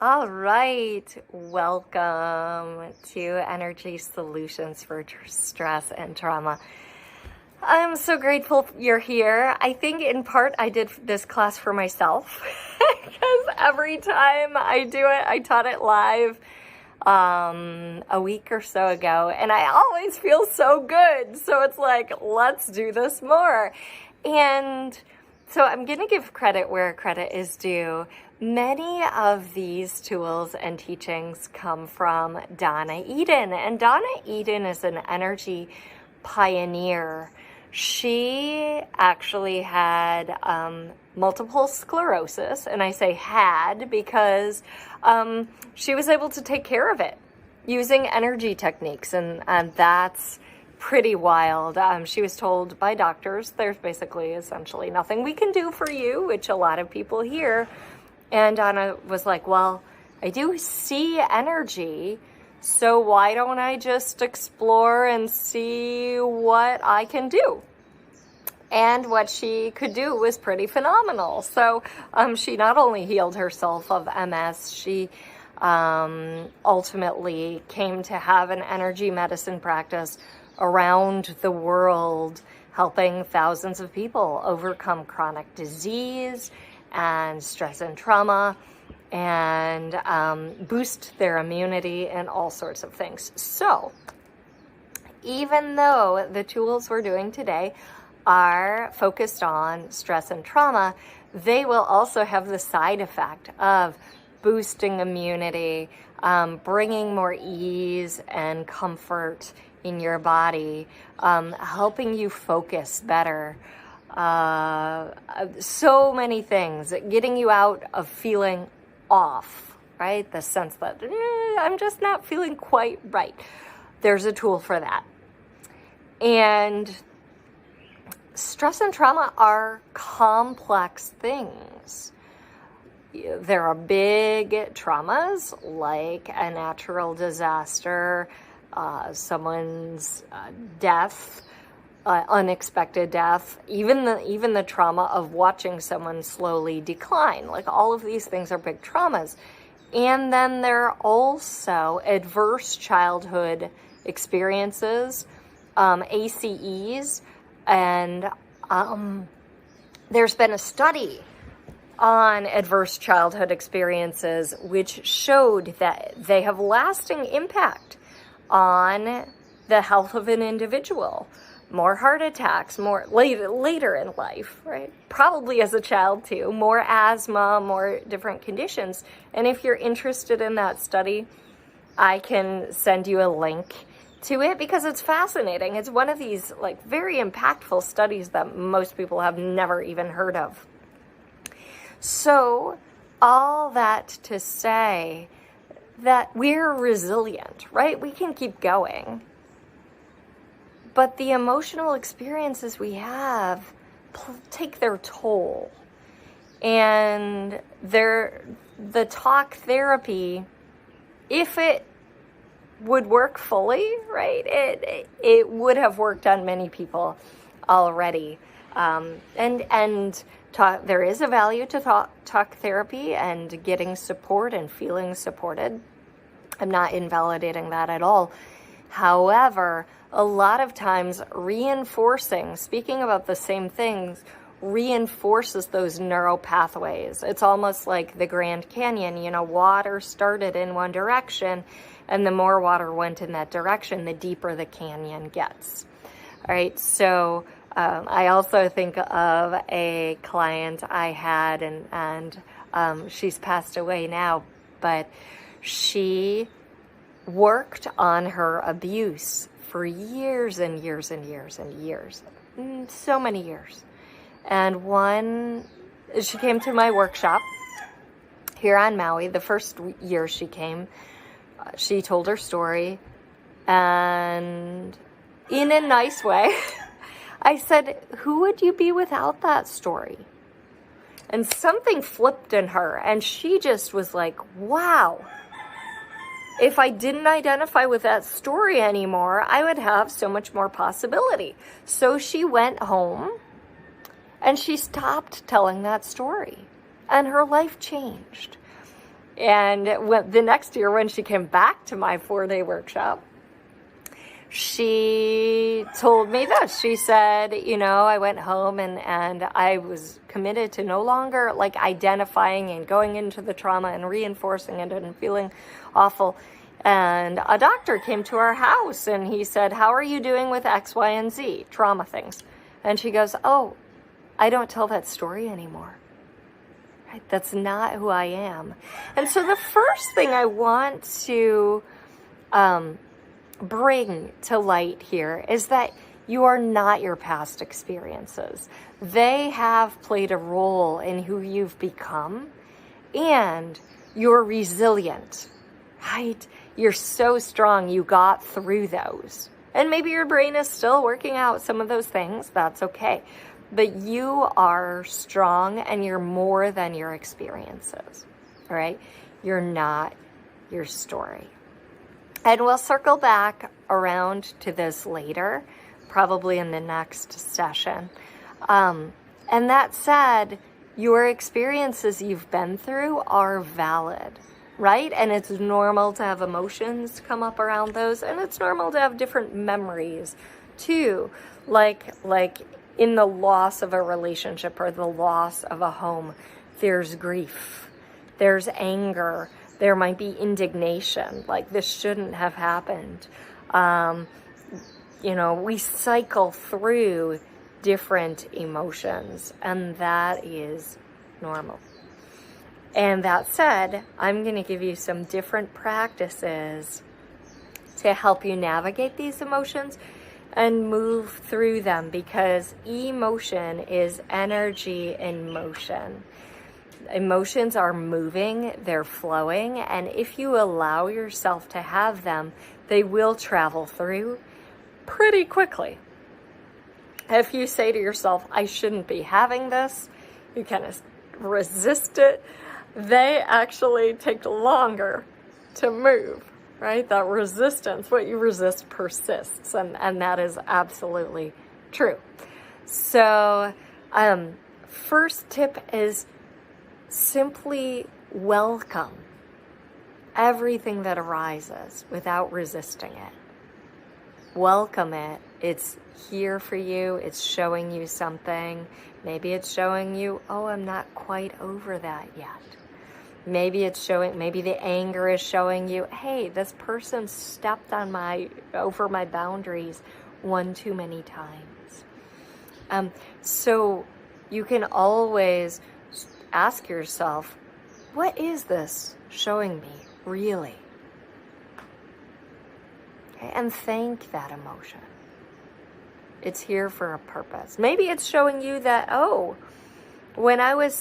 All right, welcome to Energy Solutions for Stress and Trauma. I'm so grateful you're here. I think in part I did this class for myself because every time I do it, I taught it live a week or so ago, and I always feel so good. So it's like, let's do this more. And so I'm going to give credit where credit is due. Many of these tools and teachings come from Donna Eden, and Donna Eden is an energy pioneer. She actually had multiple sclerosis, and I say had because she was able to take care of it using energy techniques, and that's pretty wild. She was told by doctors, there's basically essentially nothing we can do for you, which a lot of people hear. And Donna was like, well, I do see energy, so why don't I just explore and see what I can do? And what she could do was pretty phenomenal. So she not only healed herself of MS, she ultimately came to have an energy medicine practice around the world, helping thousands of people overcome chronic disease and stress and trauma, and boost their immunity and all sorts of things. So even though the tools we're doing today are focused on stress and trauma, they will also have the side effect of boosting immunity, bringing more ease and comfort in your body, helping you focus better. So many things, getting you out of feeling off, right? The sense that I'm just not feeling quite right. There's a tool for that. And stress and trauma are complex things. There are big traumas like a natural disaster, someone's death, unexpected death, even the trauma of watching someone slowly decline. Like, all of these things are big traumas. And then there are also adverse childhood experiences, ACEs, and there's been a study on adverse childhood experiences which showed that they have lasting impact on the health of an individual. More heart attacks, more later in life, right? Probably as a child too, more asthma, more different conditions. And if you're interested in that study, I can send you a link to it because it's fascinating. It's one of these like very impactful studies that most people have never even heard of. So all that to say that we're resilient, right? We can keep going. But the emotional experiences we have take their toll. And the talk therapy, if it would work fully, right, it would have worked on many people already. There is a value to talk therapy and getting support and feeling supported. I'm not invalidating that at all. However, a lot of times speaking about the same things, reinforces those neural pathways. It's almost like the Grand Canyon. Water started in one direction, and the more water went in that direction, the deeper the canyon gets. All right, so I also think of a client I had, and she's passed away now, but she worked on her abuse for years and years and years and years, so many years. And she came to my workshop here on Maui. The first year she came, she told her story, and in a nice way, I said, who would you be without that story? And something flipped in her, and she just was like, wow. If I didn't identify with that story anymore, I would have so much more possibility. So she went home and she stopped telling that story, and her life changed. And the next year when she came back to my 4-day workshop, she told me this. She said, I went home and I was committed to no longer like identifying and going into the trauma and reinforcing it and feeling awful. And a doctor came to our house and he said, how are you doing with X, Y, and Z, trauma things? And she goes, oh, I don't tell that story anymore. Right? That's not who I am. And so the first thing I want to bring to light here is that you are not your past experiences. They have played a role in who you've become, and you're resilient, right? You're so strong, you got through those. And maybe your brain is still working out some of those things, that's okay. But you are strong and you're more than your experiences, all right? You're not your story. And we'll circle back around to this later, probably in the next session. And that said, your experiences you've been through are valid, right? And it's normal to have emotions come up around those, and it's normal to have different memories too, like in the loss of a relationship or the loss of a home. There's grief, there's anger, there might be indignation, like this shouldn't have happened. We cycle through different emotions, and that is normal. And that said, I'm going to give you some different practices to help you navigate these emotions and move through them, because emotion is energy in motion. Emotions are moving, they're flowing, and if you allow yourself to have them, they will travel through pretty quickly. If you say to yourself, I shouldn't be having this, you kind of resist it, they actually take longer to move, right? That resistance, what you resist persists, and that is absolutely true. So, first tip is simply welcome everything that arises without resisting it. Welcome it. It's here for you. It's showing you something. Maybe it's showing you, oh, I'm not quite over that yet. Maybe the anger is showing you, hey, this person stepped over my boundaries one too many times. So you can always ask yourself, what is this showing me, really? Okay, and thank that emotion. It's here for a purpose. Maybe it's showing you that, oh, when I was